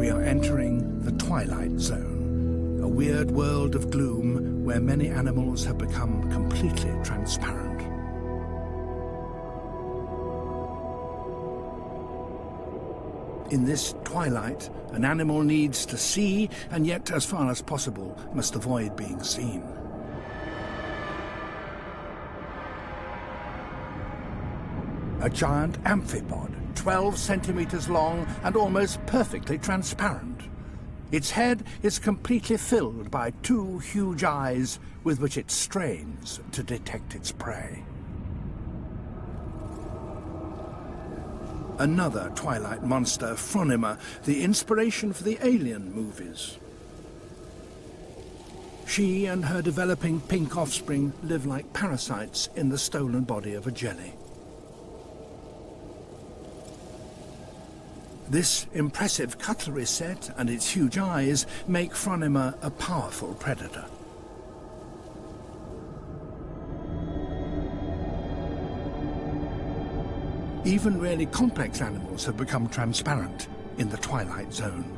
We are entering the twilight zone, a weird world of gloom where many animals have become completely transparent. In this twilight, an animal needs to see, and yet, as far as possible, must avoid being seen. A giant amphipod, 12 centimeters long and almost perfectly transparent. Its head is completely filled by two huge eyes with which it strains to detect its prey. Another twilight monster, Phronima, the inspiration for the Alien movies. She and her developing pink offspring live like parasites in the stolen body of a jelly. This impressive cutlery set and its huge eyes make Phronima a powerful predator. Even really complex animals have become transparent in the twilight zone.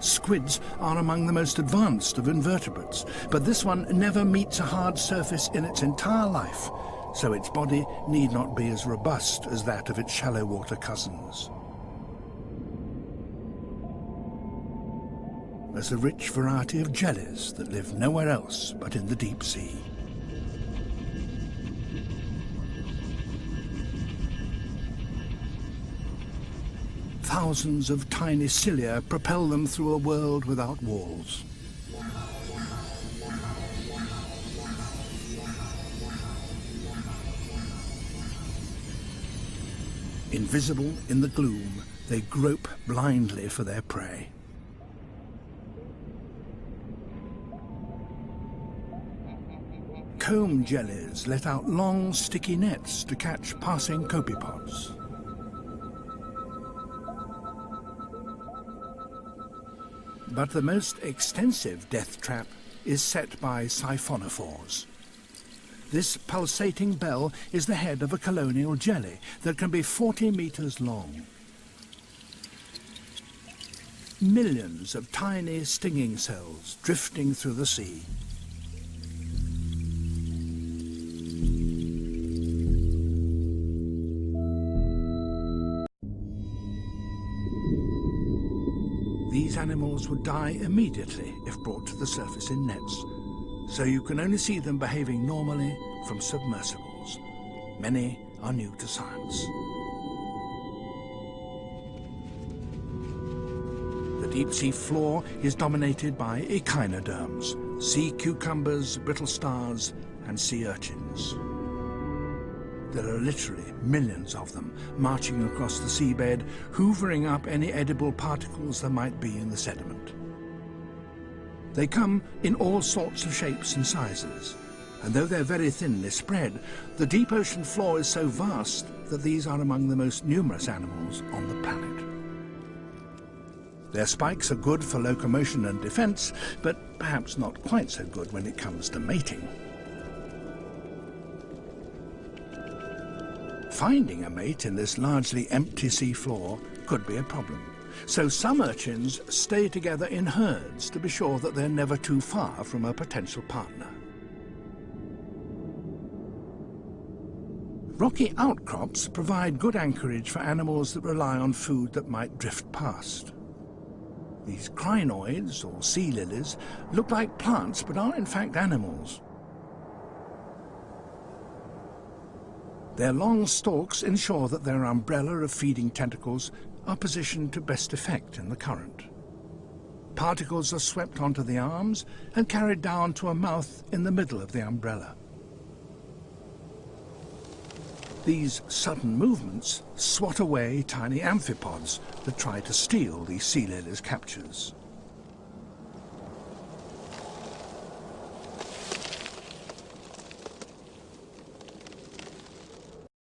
Squids are among the most advanced of invertebrates, but this one never meets a hard surface in its entire life, so its body need not be as robust as that of its shallow water cousins. There's a rich variety of jellies that live nowhere else but in the deep sea. Thousands of tiny cilia propel them through a world without walls. Invisible in the gloom, they grope blindly for their prey. Comb jellies let out long, sticky nets to catch passing copepods. But the most extensive death trap is set by siphonophores. This pulsating bell is the head of a colonial jelly that can be 40 meters long. Millions of tiny stinging cells drifting through the sea. These animals would die immediately if brought to the surface in nets, so you can only see them behaving normally from submersibles. Many are new to science. The deep-sea floor is dominated by echinoderms, sea cucumbers, brittle stars, and sea urchins. There are literally millions of them marching across the seabed, hoovering up any edible particles there might be in the sediment. They come in all sorts of shapes and sizes, and though they're very thinly spread, the deep ocean floor is so vast that these are among the most numerous animals on the planet. Their spikes are good for locomotion and defense, but perhaps not quite so good when it comes to mating. Finding a mate in this largely empty sea floor could be a problem. So some urchins stay together in herds to be sure that they're never too far from a potential partner. Rocky outcrops provide good anchorage for animals that rely on food that might drift past. These crinoids, or sea lilies, look like plants but are in fact animals. Their long stalks ensure that their umbrella of feeding tentacles are positioned to best effect in the current. Particles are swept onto the arms and carried down to a mouth in the middle of the umbrella. These sudden movements swat away tiny amphipods that try to steal these sea lilies' captures.